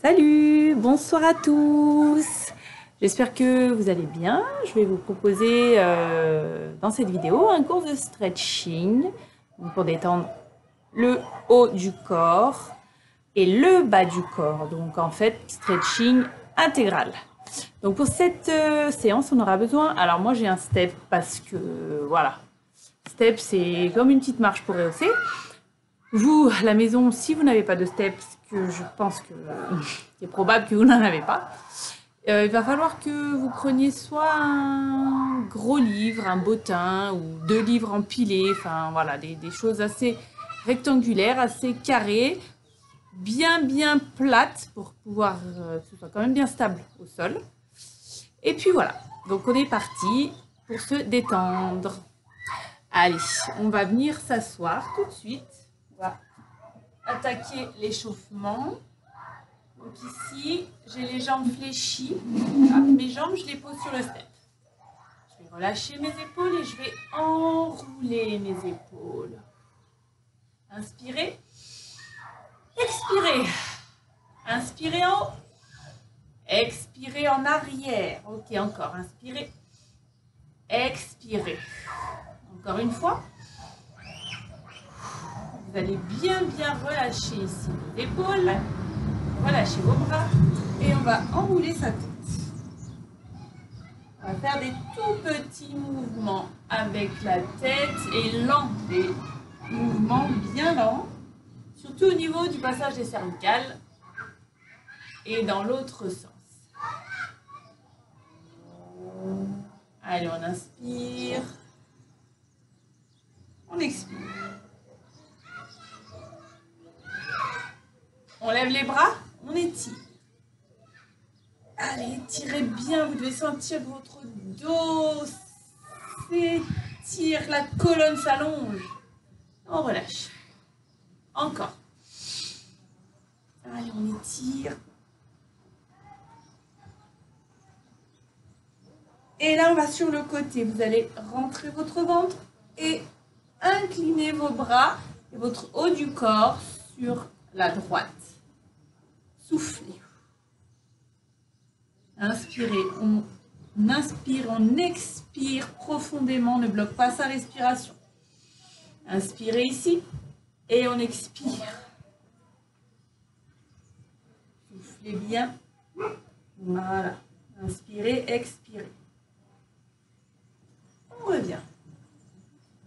Salut, bonsoir à tous. J'espère que vous allez bien. Je vais vous proposer dans cette vidéo un cours de stretching pour détendre le haut du corps et le bas du corps. Donc en fait, stretching intégral. Donc pour cette séance, on aura besoin... Alors moi j'ai un step parce que voilà, step c'est comme une petite marche pour rehausser. Vous, à la maison, si vous n'avez pas de steps, que je pense que c'est probable que vous n'en avez pas, il va falloir que vous preniez soit un gros livre, un bottin, ou 2 livres empilés, enfin voilà, des choses assez rectangulaires, assez carrées, bien plates pour pouvoir que ce soit quand même bien stable au sol. Et puis voilà, donc on est parti pour se détendre. Allez, on va venir s'asseoir tout de suite. On va attaquer l'échauffement. Donc ici, j'ai les jambes fléchies. Mes jambes, je les pose sur le step. Je vais relâcher mes épaules et je vais enrouler mes épaules. Inspirez. Expirez. Inspirez en haut. Expirez en arrière. Ok, encore. Inspirez. Expirez. Encore une fois. Vous allez bien relâcher ici vos épaules. Relâchez vos bras et on va enrouler sa tête. On va faire des tout petits mouvements avec la tête et lents, des mouvements bien lents, surtout au niveau du passage des cervicales et dans l'autre sens. Allez, on inspire, on expire. On lève les bras, on étire. Allez, étirez bien, vous devez sentir que votre dos s'étire, la colonne s'allonge. On relâche. Encore. Allez, on étire. Et là, on va sur le côté. Vous allez rentrer votre ventre et incliner vos bras et votre haut du corps sur la droite. Soufflez. Inspirez, on inspire, on expire profondément, ne bloque pas sa respiration. Inspirez ici et on expire. Soufflez bien. Voilà. Inspirez, expirez. On revient.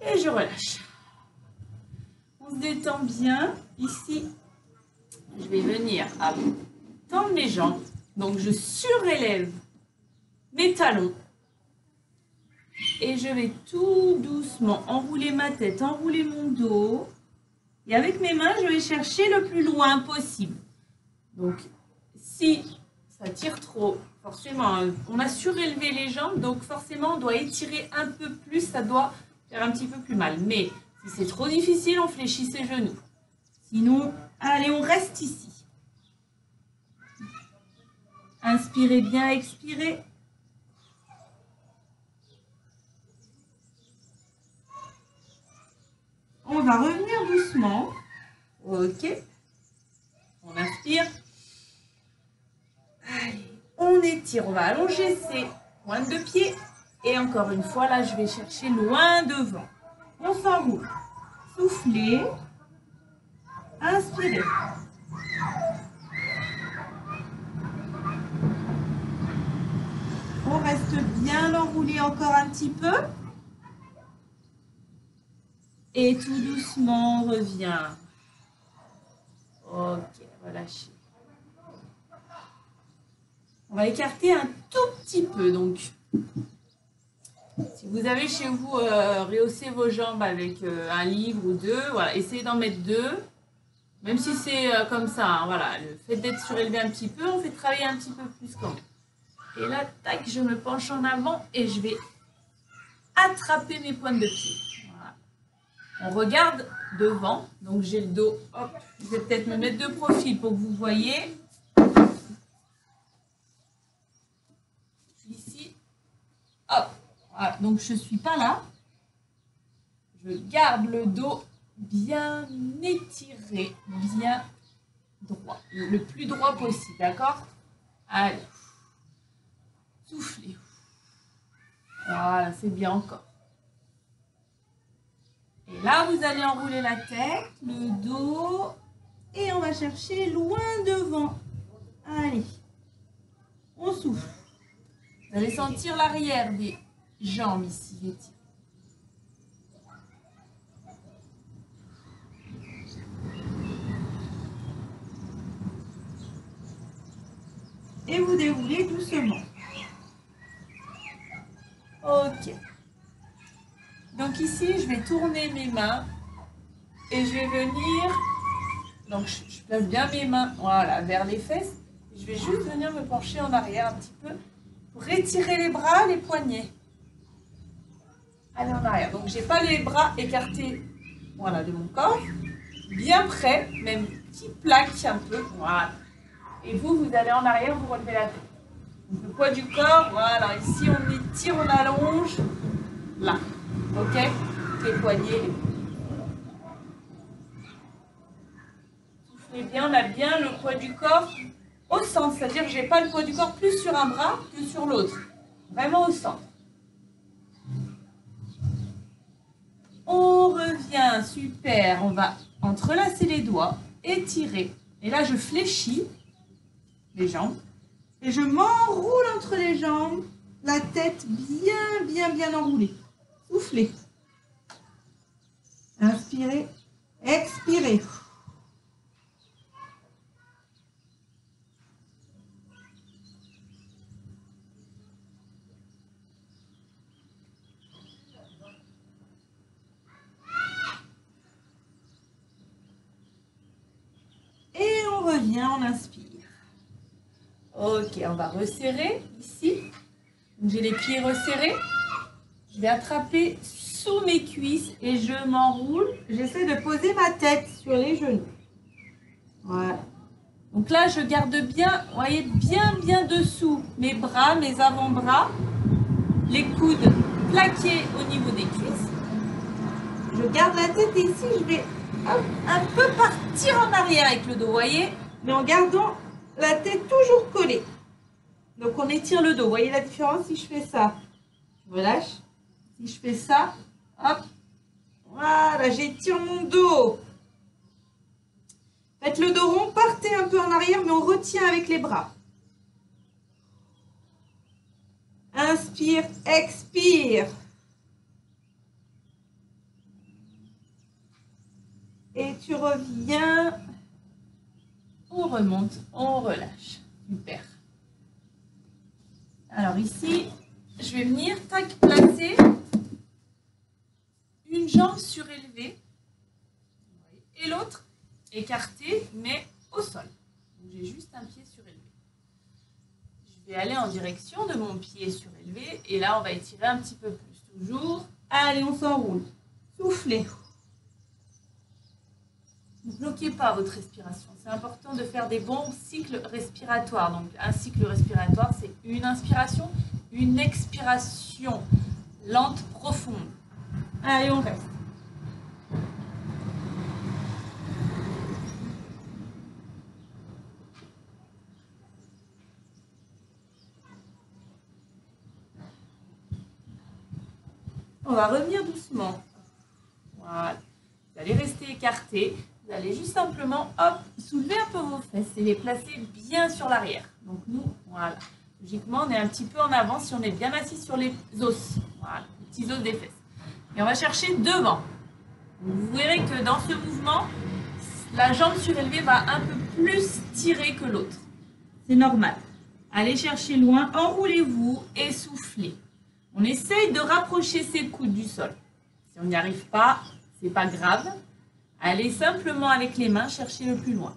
Et je relâche. On se détend bien. Ici, je vais venir à tendre mes jambes. Donc, je surélève mes talons et je vais tout doucement enrouler ma tête, enrouler mon dos. Et avec mes mains, je vais chercher le plus loin possible. Donc, si ça tire trop, forcément, on a surélevé les jambes, donc forcément, on doit étirer un peu plus, ça doit faire un petit peu plus mal. Mais si c'est trop difficile, on fléchit ses genoux. Sinon, allez, on reste ici. Inspirez bien, expirez. On va revenir doucement. Ok. On inspire. Allez, on étire. On va allonger ses pointes de pied. Et encore une fois, là, je vais chercher loin devant. On s'enroule. Soufflez. Inspirez. On reste bien enroulé encore un petit peu. Et tout doucement, on revient. Ok, relâchez. On va écarter un tout petit peu. Donc, si vous avez chez vous rehaussé vos jambes avec un livre ou 2, voilà, essayez d'en mettre 2. Même si c'est comme ça, hein, voilà, le fait d'être surélevé un petit peu, on fait travailler un petit peu plus quand même. Et là, tac, je me penche en avant et je vais attraper mes pointes de pied. Voilà. On regarde devant, donc j'ai le dos, hop, je vais peut-être me mettre de profil pour que vous voyez. Ici, hop, voilà, donc je ne suis pas là. Je garde le dos bien étiré, bien droit, le plus droit possible, d'accord? Allez, soufflez. Voilà, c'est bien encore. Et là, vous allez enrouler la tête, le dos, et on va chercher loin devant. Allez, on souffle. Vous allez sentir l'arrière des jambes ici, étirées. Et vous déroulez doucement. Ok. Donc ici, je vais tourner mes mains et je vais venir, donc je place bien mes mains, voilà, vers les fesses. Je vais juste venir me pencher en arrière un petit peu pour étirer les bras, les poignets. Allez en arrière. Donc j'ai pas les bras écartés, voilà, de mon corps, bien près, même petit plaque un peu, voilà. Et vous allez en arrière, vous relevez la tête. Donc le poids du corps, voilà, ici on étire, on allonge, là, ok? Les poignets, les bras. Soufflez bien, on a bien le poids du corps au centre, c'est-à-dire que je n'ai pas le poids du corps plus sur un bras que sur l'autre. Vraiment au centre. On revient, super. On va entrelacer les doigts, étirer. Et là, je fléchis les jambes. Et je m'enroule entre les jambes, la tête bien enroulée. Soufflez. Inspirez, expirez. Revient, on inspire. Ok, on va resserrer ici. J'ai les pieds resserrés. Je vais attraper sous mes cuisses et je m'enroule. J'essaie de poser ma tête sur les genoux. Voilà. Donc là, je garde bien, vous voyez, bien dessous mes bras, mes avant-bras. Les coudes plaqués au niveau des cuisses. Je garde la tête ici, je vais un peu partir en arrière avec le dos, vous voyez, mais en gardant la tête toujours collée. Donc on étire le dos, vous voyez la différence si je fais ça, je relâche. Si je fais ça, hop, voilà, j'étire mon dos. Faites le dos rond, partez un peu en arrière, mais on retient avec les bras. Inspire, expire. Et tu reviens, on remonte, on relâche. Super. Alors ici, je vais venir placer une jambe surélevée et l'autre écartée, mais au sol. J'ai juste un pied surélevé. Je vais aller en direction de mon pied surélevé et là, on va étirer un petit peu plus. Toujours. Allez, on s'enroule. Soufflez. Ne bloquez pas votre respiration. C'est important de faire des bons cycles respiratoires. Donc, un cycle respiratoire, c'est une inspiration, une expiration lente, profonde. Allez, on reste. On va revenir doucement. Voilà. Vous allez rester écarté. Vous allez juste simplement, hop, soulever un peu vos fesses et les placer bien sur l'arrière. Donc nous, voilà. Logiquement, on est un petit peu en avant si on est bien assis sur les os. Voilà, les petits os des fesses. Et on va chercher devant. Vous verrez que dans ce mouvement, la jambe surélevée va un peu plus tirer que l'autre. C'est normal. Allez chercher loin, enroulez-vous et soufflez. On essaye de rapprocher ses coudes du sol. Si on n'y arrive pas, c'est pas grave. Allez simplement avec les mains chercher le plus loin.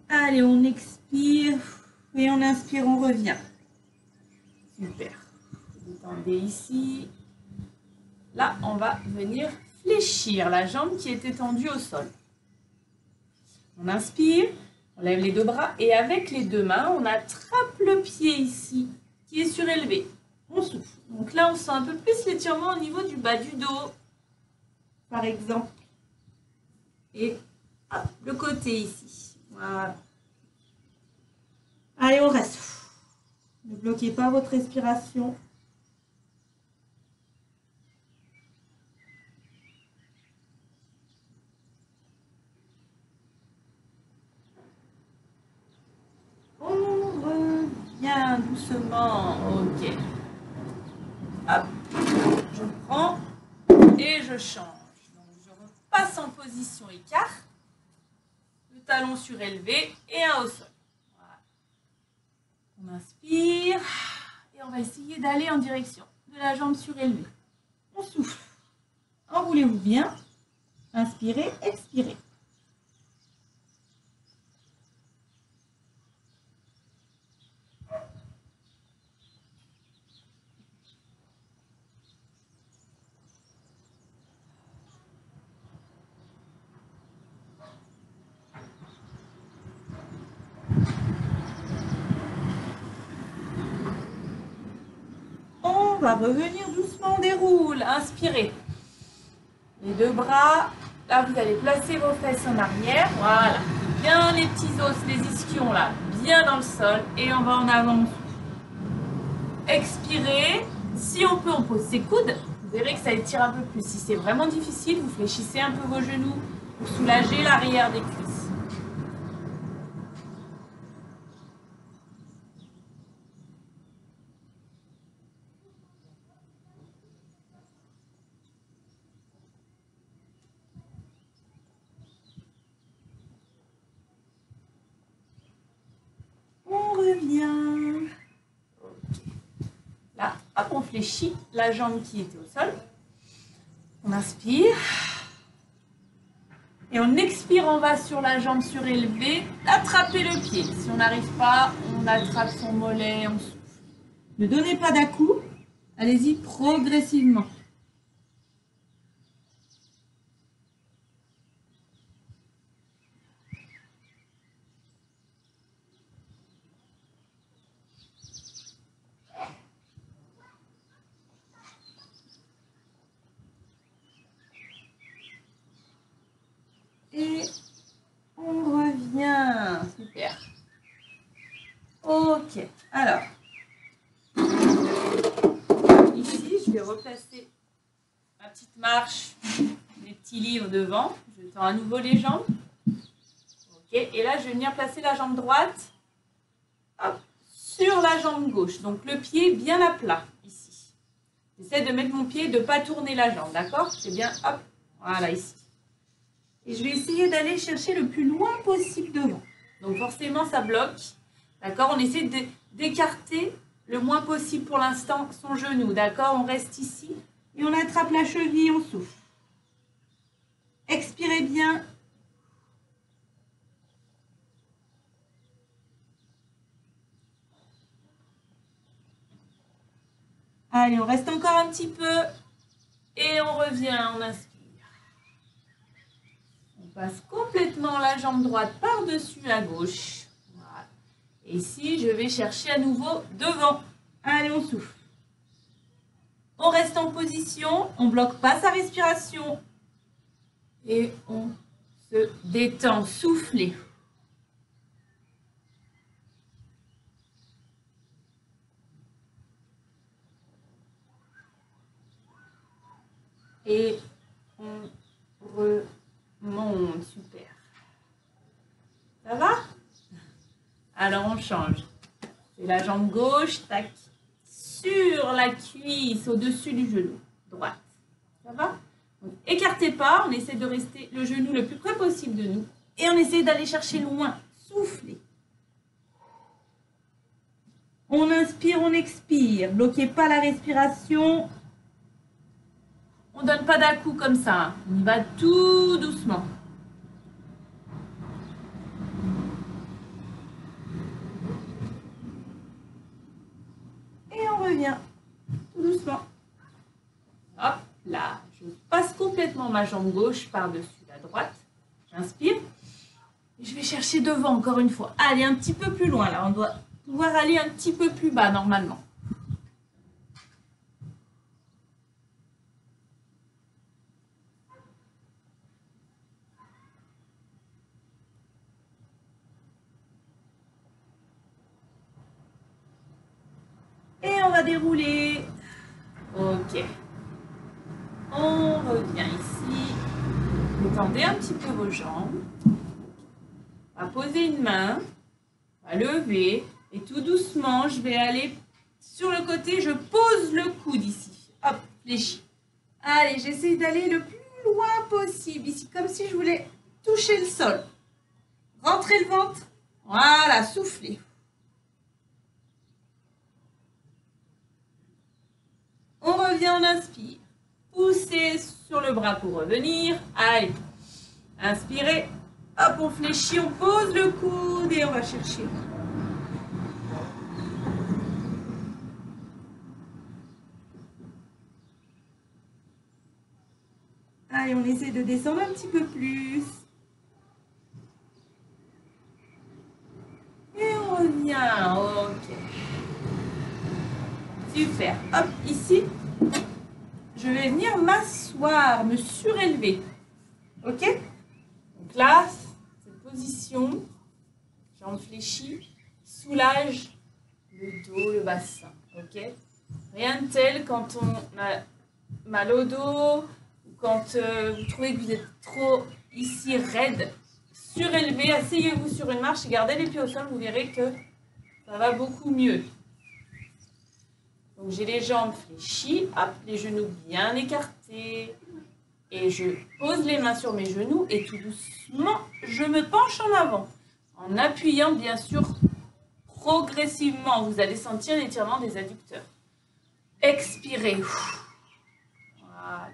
Allez, on expire et on inspire, on revient. Super. Vous détendez ici. Là, on va venir fléchir la jambe qui est étendue au sol. On inspire. On lève les deux bras et avec les deux mains, on attrape le pied ici qui est surélevé. On souffle. Donc là, on sent un peu plus l'étirement au niveau du bas du dos, par exemple. Et hop, le côté ici. Voilà. Allez, on reste. Ne bloquez pas votre respiration. On revient doucement. Ok. Hop. Je prends et je change. Donc, je repasse en position écart. Le talon surélevé et un au sol. Voilà. On inspire et on va essayer d'aller en direction de la jambe surélevée. On souffle. Enroulez-vous bien. Inspirez, expirez. On va revenir doucement, on déroule. Inspirez. Les deux bras. Là, vous allez placer vos fesses en arrière. Voilà. Bien les petits os, les ischions là, bien dans le sol. Et on va en avant. Expirez. Si on peut, on pose ses coudes. Vous verrez que ça étire un peu plus. Si c'est vraiment difficile, vous fléchissez un peu vos genoux pour soulager l'arrière des cuisses. On revient. Là, hop, on fléchit la jambe qui était au sol. On inspire. Et on expire, on va sur la jambe surélevée, attraper le pied. Si on n'arrive pas, on attrape son mollet, on souffle. Ne donnez pas d'à-coups, allez-y progressivement. Et on revient. Super. Ok. Alors, ici, je vais replacer ma petite marche, mes petits livres devant. Je tends à nouveau les jambes. Ok. Et là, je vais venir placer la jambe droite hop, sur la jambe gauche. Donc, le pied bien à plat, ici. J'essaie de mettre mon pied, de ne pas tourner la jambe, d'accord? C'est bien, hop, voilà, ici. Et je vais essayer d'aller chercher le plus loin possible devant. Donc forcément, ça bloque. D'accord? On essaie d'écarter le moins possible pour l'instant son genou. D'accord? On reste ici et on attrape la cheville, on souffle. Expirez bien. Allez, on reste encore un petit peu. Et on revient, on inspire. On passe complètement la jambe droite par-dessus la gauche. Voilà. Et ici, je vais chercher à nouveau devant. Allez, on souffle. On reste en position, on ne bloque pas sa respiration. Et on se détend, soufflez. Et on remonte, super. Ça va? Alors on change. C'est la jambe gauche, tac, sur la cuisse, au-dessus du genou, droite. Ça va? Donc, écartez pas, on essaie de rester le genou le plus près possible de nous. Et on essaie d'aller chercher loin, soufflez. On inspire, on expire. Bloquez pas la respiration. On ne donne pas d'à-coups comme ça. On y va tout doucement. Et on revient tout doucement. Hop, là, je passe complètement ma jambe gauche par-dessus la droite. J'inspire. Et je vais chercher devant encore une fois. Allez, un petit peu plus loin là. On doit pouvoir aller un petit peu plus bas normalement. va dérouler. Ok. On revient ici. Détendez un petit peu vos jambes. On va poser une main. On va lever. Et tout doucement, je vais aller sur le côté. Je pose le coude ici. Hop, fléchi. Allez, j'essaie d'aller le plus loin possible ici, comme si je voulais toucher le sol. Rentrez le ventre. Voilà, soufflez. On revient, on inspire. Poussez sur le bras pour revenir. Allez. Inspirez. Hop, on fléchit, on pose le coude et on va chercher. Allez, on essaie de descendre un petit peu plus. Et on revient. Ok. Super. Hop, ici, je vais venir m'asseoir, me surélever. Ok? Donc là, cette position, jambes fléchies, soulage le dos, le bassin. Ok? Rien de tel quand on a mal au dos, ou quand vous trouvez que vous êtes trop ici raide, surélevez, asseyez-vous sur une marche et gardez les pieds au sol, vous verrez que ça va beaucoup mieux. Donc j'ai les jambes fléchies, hop, les genoux bien écartés. Et je pose les mains sur mes genoux et tout doucement, je me penche en avant. En appuyant bien sûr progressivement. Vous allez sentir l'étirement des adducteurs. Expirez. Voilà.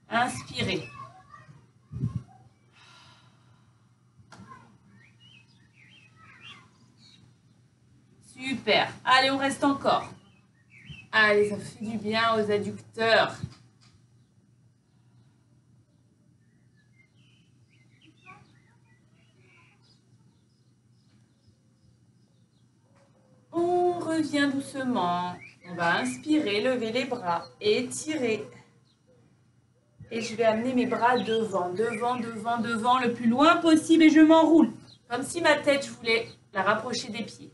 Inspirez. Super. Allez, on reste encore. Allez, ça fait du bien aux adducteurs. On revient doucement. On va inspirer, lever les bras, étirer. Et je vais amener mes bras devant, devant, devant, devant, le plus loin possible et je m'enroule. Comme si ma tête, je voulais la rapprocher des pieds.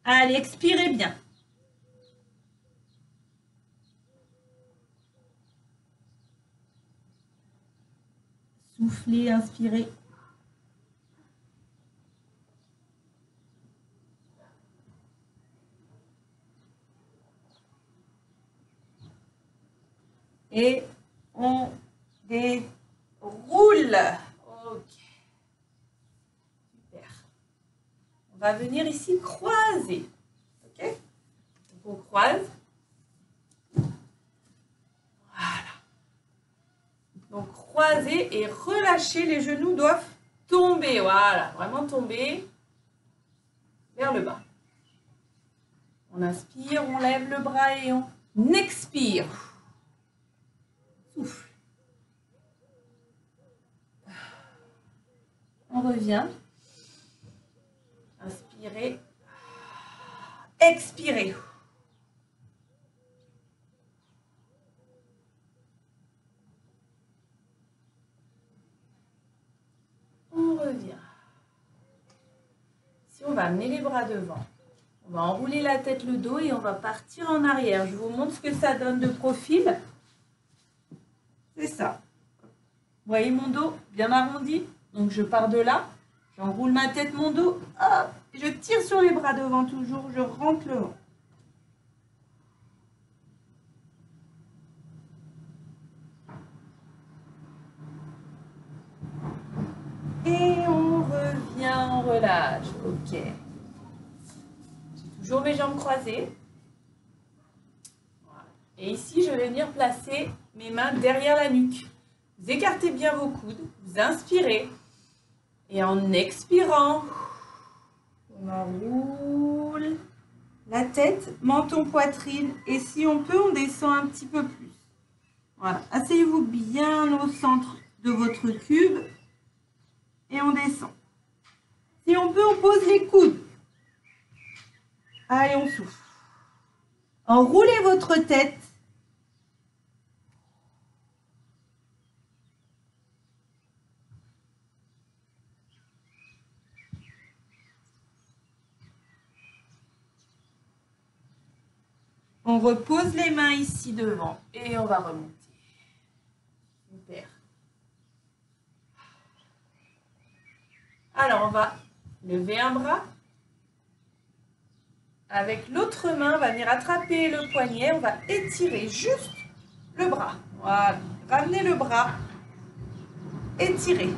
Allez, expirez bien. Soufflez, inspirez. Et on déroule. Ok. Super. On va venir ici croiser. Ok? Donc on croise. Voilà. Donc croiser et relâcher. Les genoux doivent tomber. Voilà. Vraiment tomber vers le bas. On inspire, on lève le bras et on expire. Souffle. On revient. Inspirez. Expirez. On revient. Ici, on va amener les bras devant. On va enrouler la tête, le dos et on va partir en arrière. Je vous montre ce que ça donne de profil. C'est ça. Vous voyez mon dos bien arrondi? Donc je pars de là, j'enroule ma tête, mon dos, hop, et je tire sur les bras devant toujours, je rentre le vent. Et on revient, on relâche. Ok. J'ai toujours mes jambes croisées. Voilà. Et ici, je vais venir placer mes mains derrière la nuque. Vous écartez bien vos coudes, vous inspirez. Et en expirant, on enroule la tête, menton, poitrine. Et si on peut, on descend un petit peu plus. Voilà. Asseyez-vous bien au centre de votre cube. Et on descend. Si on peut, on pose les coudes. Allez, on souffle. Enroulez votre tête. On repose les mains ici devant et on va remonter. Super. Alors, on va lever un bras. Avec l'autre main, on va venir attraper le poignet. On va étirer juste le bras. Voilà. Ramenez le bras. Étirez.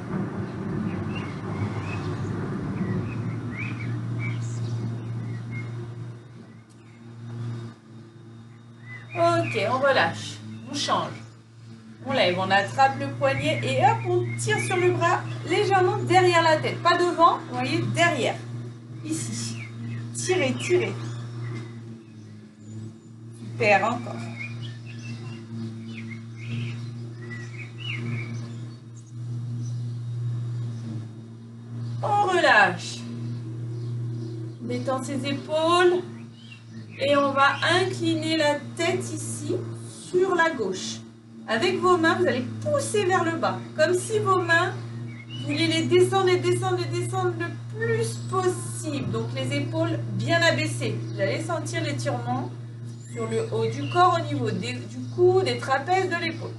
Ok, on relâche. On change. On lève, on attrape le poignet et hop, on tire sur le bras légèrement derrière la tête. Pas devant, vous voyez, derrière. Ici. Tirez, tirez. Super, encore. On relâche. On détend ses épaules. Et on va incliner la tête ici sur la gauche. Avec vos mains, vous allez pousser vers le bas. Comme si vos mains, vous vouliez les descendre et descendre et descendre le plus possible. Donc les épaules bien abaissées. Vous allez sentir l'étirement sur le haut du corps au niveau du cou, des trapèzes, de l'épaule.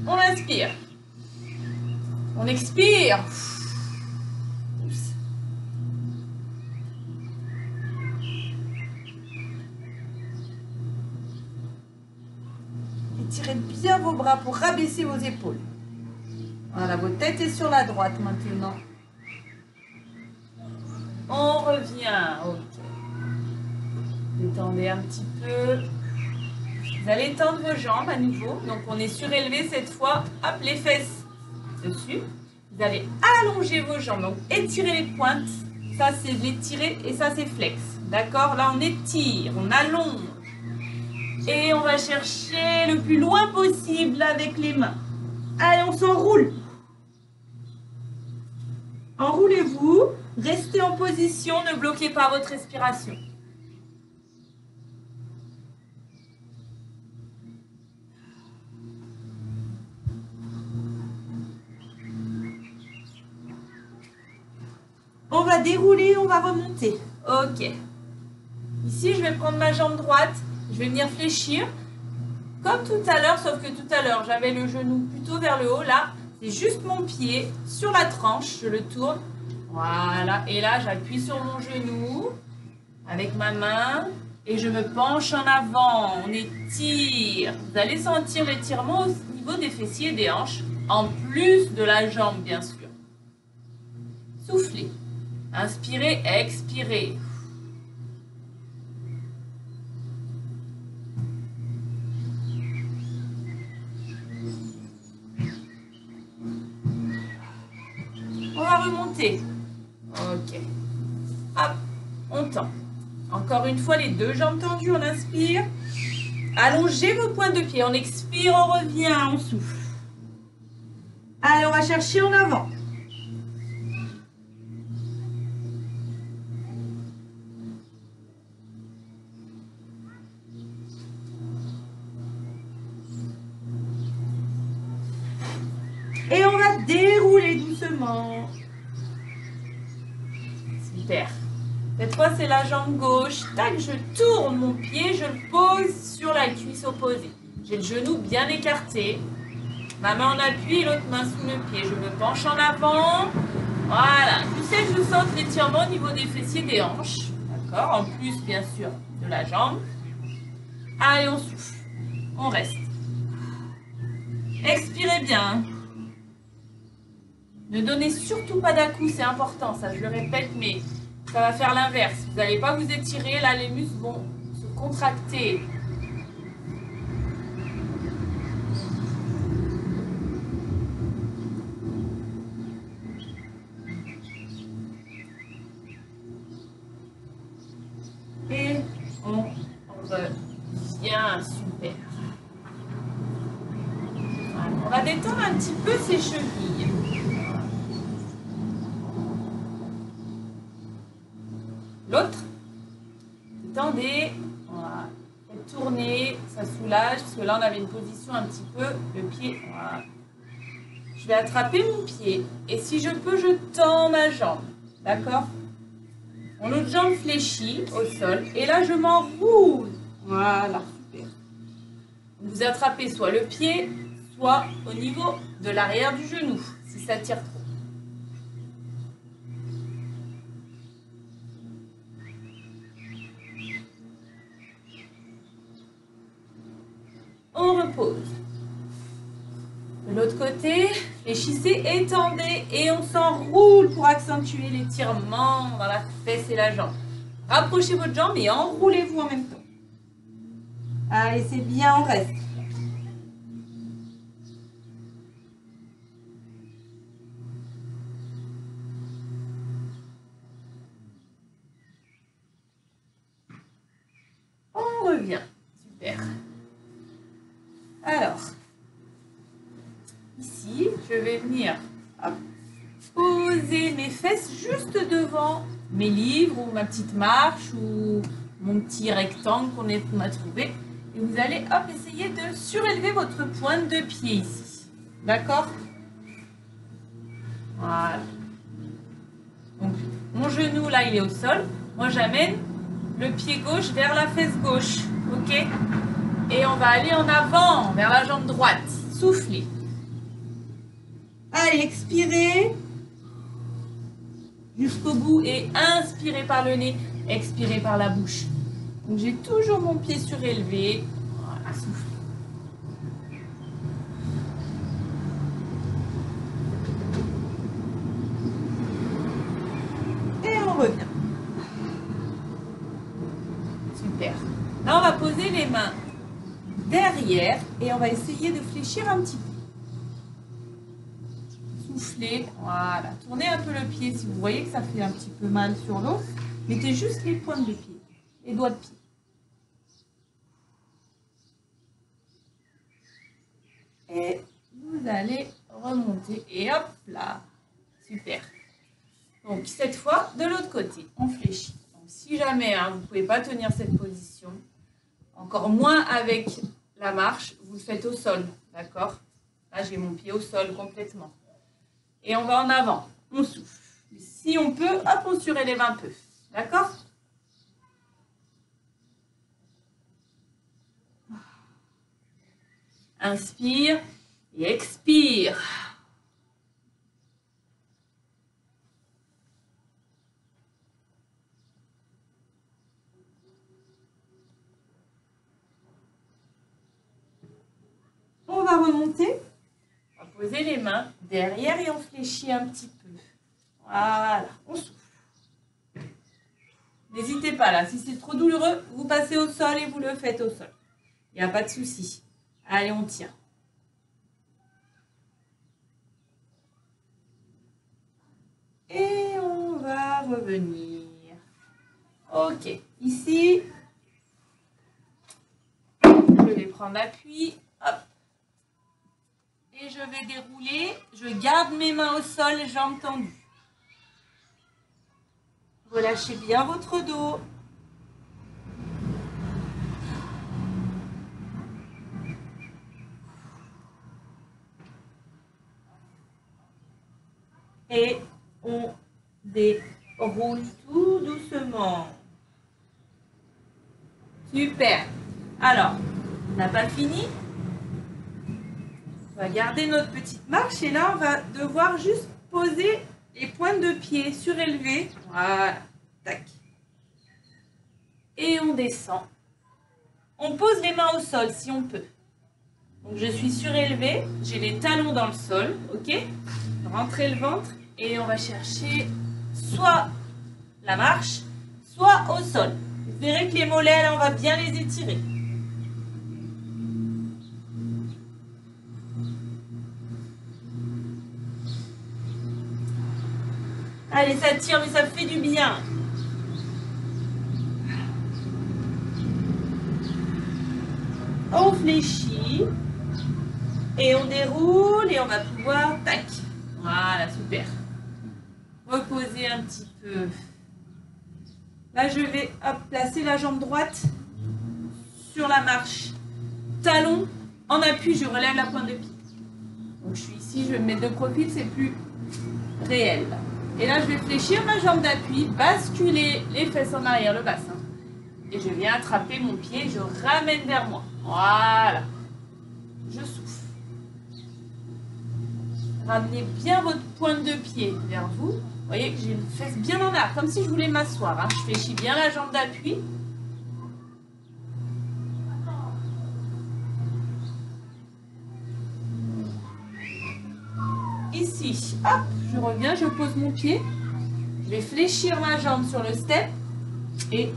On inspire. On expire. Étirez bien vos bras pour rabaisser vos épaules. Voilà, votre tête est sur la droite maintenant. On revient. Ok. Détendez un petit peu. Vous allez tendre vos jambes à nouveau. Donc on est surélevé cette fois. Hop, les fesses dessus. Vous allez allonger vos jambes. Donc étirez les pointes. Ça c'est l'étirer et ça c'est flex. D'accord? Là on étire, on allonge. Et on va chercher le plus loin possible avec les mains. Allez, on s'enroule. Enroulez-vous. Restez en position, ne bloquez pas votre respiration. On va dérouler, on va remonter. Ok. Ici, je vais prendre ma jambe droite. Je vais venir fléchir. Comme tout à l'heure, sauf que tout à l'heure, j'avais le genou plutôt vers le haut. Là, c'est juste mon pied sur la tranche. Je le tourne. Voilà. Et là, j'appuie sur mon genou avec ma main. Et je me penche en avant. On étire. Vous allez sentir l'étirement au niveau des fessiers et des hanches. En plus de la jambe, bien sûr. Soufflez. Inspirez, expirez. On va remonter. Ok. Hop, on tend. Encore une fois, les deux jambes tendues, on inspire. Allongez vos pointes de pied. On expire, on revient, on souffle. Allez, on va chercher en avant. Et on va dérouler doucement. Super. Cette fois, c'est la jambe gauche. Tac, je tourne mon pied, je le pose sur la cuisse opposée. J'ai le genou bien écarté. Ma main en appui, l'autre main sous le pied. Je me penche en avant. Voilà. Tu sais que je sens l'étirement au niveau des fessiers, des hanches. D'accord? En plus, bien sûr, de la jambe. Allez, on souffle. On reste. Expirez bien. Ne donnez surtout pas d'à-coups, c'est important, ça je le répète, mais ça va faire l'inverse. Vous n'allez pas vous étirer, là les muscles vont se contracter. Et on revient, super. Voilà. On va détendre un petit peu ses chevilles. L'autre, détendez, voilà. Faites tourner, ça soulage, parce que là on avait une position un petit peu, le pied, voilà. Je vais attraper mon pied, et si je peux, je tends ma jambe, d'accord? Mon autre jambe fléchie au sol. Et là, je m'enroule. Voilà, super. Vous attrapez soit le pied, soit au niveau de l'arrière du genou, si ça tire trop. On repose. De l'autre côté, fléchissez, étendez et on s'enroule pour accentuer l'étirement dans la fesse et la jambe. Rapprochez votre jambe et enroulez-vous en même temps. Allez, c'est bien, on reste. On revient. Super. Alors, ici, je vais venir poser mes fesses juste devant mes livres ou ma petite marche ou mon petit rectangle qu'on a trouvé. Et vous allez essayer de surélever votre pointe de pied ici. D'accord? Voilà. Donc, mon genou là, il est au sol. Moi, j'amène le pied gauche vers la fesse gauche. Ok? Et on va aller en avant, vers la jambe droite. Soufflez. Allez, expirez. Jusqu'au bout et inspirez par le nez, expirez par la bouche. Donc j'ai toujours mon pied surélevé. Voilà, soufflez. Et on revient. Super. Là, on va poser les mains derrière et on va essayer de fléchir un petit peu. Soufflez, voilà. Tournez un peu le pied si vous voyez que ça fait un petit peu mal sur l'os. Mettez juste les pointes de pied, les doigts de pied. Et vous allez remonter et hop là. Super. Donc cette fois, de l'autre côté, on fléchit. Donc si jamais vous ne pouvez pas tenir cette position, encore moins avec la marche, vous le faites au sol, d'accord? Là, j'ai mon pied au sol complètement. Et on va en avant, on souffle. Si on peut, hop, on surélève un peu. D'accord? Inspire et expire. On va remonter. On va poser les mains derrière et on fléchit un petit peu. Voilà, on souffle. N'hésitez pas là, si c'est trop douloureux, vous passez au sol et vous le faites au sol. Il n'y a pas de souci. Allez, on tient. Et on va revenir. Ok, ici, je vais prendre appui. Hop. Et je vais dérouler. Je garde mes mains au sol, jambes tendues. Relâchez bien votre dos. Et on déroule tout doucement. Super. Alors, on n'a pas fini. On va garder notre petite marche et là, on va devoir juste poser les pointes de pied surélevées. Voilà. Tac. Et on descend. On pose les mains au sol si on peut. Donc, je suis surélevée. J'ai les talons dans le sol. Ok? Rentrez le ventre. Et on va chercher soit la marche, soit au sol. Vous verrez que les mollets, là, on va bien les étirer. Allez, ça tire, mais ça fait du bien. On fléchit. Et on déroule et on va pouvoir... Tac. Voilà, super. Reposer un petit peu. Là, je vais placer la jambe droite sur la marche. Talon en appui, je relève la pointe de pied. Donc, je suis ici, je vais me mettre de profil, c'est plus réel. Et là, je vais fléchir ma jambe d'appui, basculer les fesses en arrière, le bassin. Et je viens attraper mon pied, je ramène vers moi. Voilà. Je souffle. Ramenez bien votre pointe de pied vers vous. Vous voyez que j'ai une fesse bien en arrière, comme si je voulais m'asseoir. Hein. Je fléchis bien la jambe d'appui. Ici, hop, je reviens, je pose mon pied. Je vais fléchir ma jambe sur le step et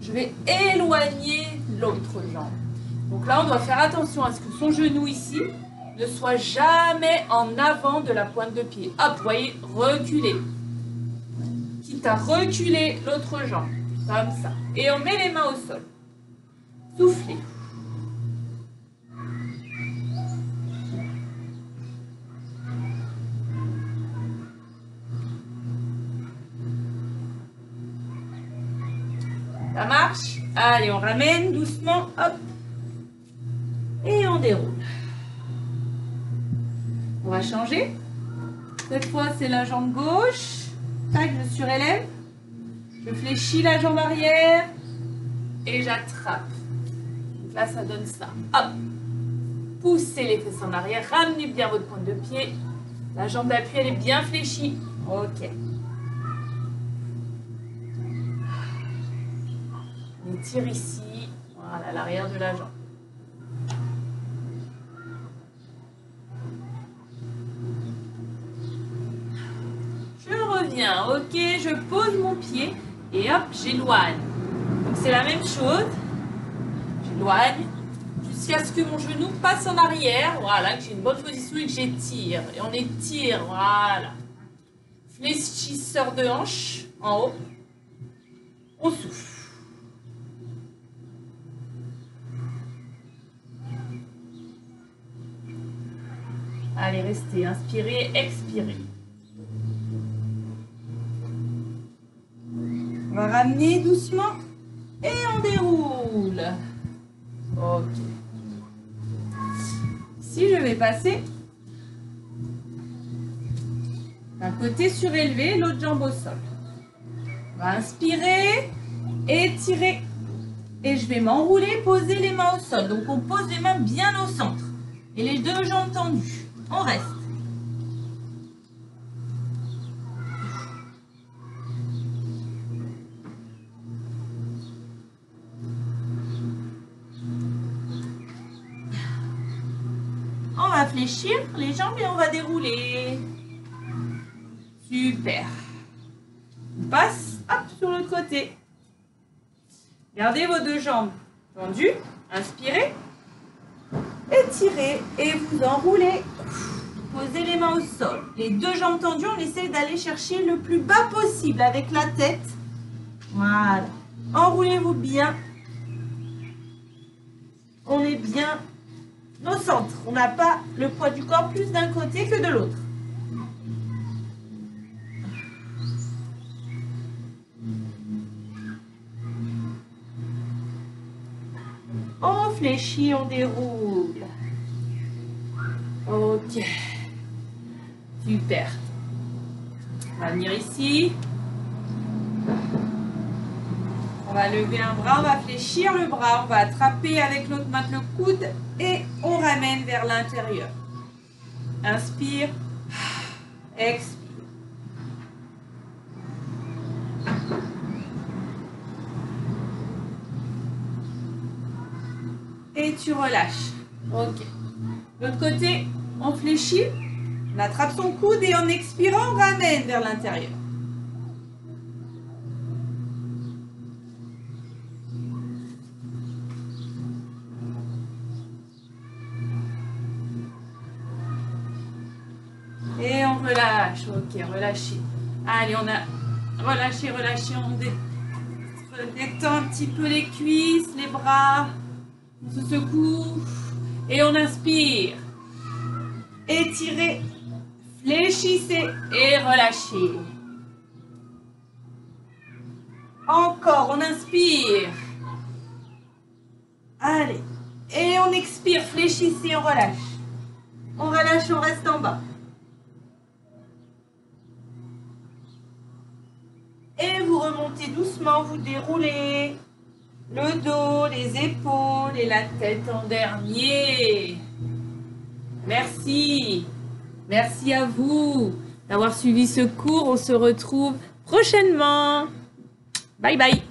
je vais éloigner l'autre jambe. Donc là, on doit faire attention à ce que son genou ici ne soit jamais en avant de la pointe de pied. Hop, vous voyez, reculer. Quitte à reculer l'autre jambe, comme ça. Et on met les mains au sol. Soufflez. Ça marche? Allez, on ramène doucement, hop. Et on déroule. On va changer. Cette fois, c'est la jambe gauche. Tac, je surélève. Je fléchis la jambe arrière. Et j'attrape. Donc là, ça donne ça. Hop. Poussez les fesses en arrière. Ramenez bien votre pointe de pied. La jambe d'appui, elle est bien fléchie. Ok. On étire ici. Voilà, l'arrière de la jambe. Reviens, ok, je pose mon pied et hop, j'éloigne. Donc c'est la même chose. J'éloigne jusqu'à ce que mon genou passe en arrière. Voilà, que j'ai une bonne position et que j'étire. Et on étire, voilà. Fléchisseur de hanche en haut. On souffle. Allez, restez, inspirez, expirez. On va ramener doucement et on déroule. Ok. Ici, je vais passer d'un côté surélevé, l'autre jambe au sol. On va inspirer, étirer. Et je vais m'enrouler, poser les mains au sol. Donc, on pose les mains bien au centre. Et les deux jambes tendues. On reste. On va fléchir les jambes et on va dérouler. Super. On passe, hop, sur l'autre côté. Gardez vos deux jambes tendues. Inspirez. Étirez et vous enroulez. Posez les mains au sol. Les deux jambes tendues, on essaie d'aller chercher le plus bas possible avec la tête. Voilà. Enroulez-vous bien. On est bien au centre. On n'a pas le poids du corps plus d'un côté que de l'autre. On fléchit, on déroule. Ok. Super. On va venir ici. On va lever un bras, on va fléchir le bras, on va attraper avec l'autre main le coude et on ramène vers l'intérieur. Inspire, expire. Et tu relâches. Ok. L'autre côté, on fléchit, on attrape son coude et en expirant, on ramène vers l'intérieur. Et on relâche. Ok, relâchez. Allez, on a relâché, relâché. On détend un petit peu les cuisses, les bras. On se secoue. Et on inspire. Étirez, fléchissez et relâchez. Encore, on inspire. Allez. Et on expire, fléchissez, on relâche. On relâche, on reste en bas. Et vous remontez doucement, vous déroulez le dos, les épaules et la tête en dernier. Merci. Merci à vous d'avoir suivi ce cours. On se retrouve prochainement. Bye bye.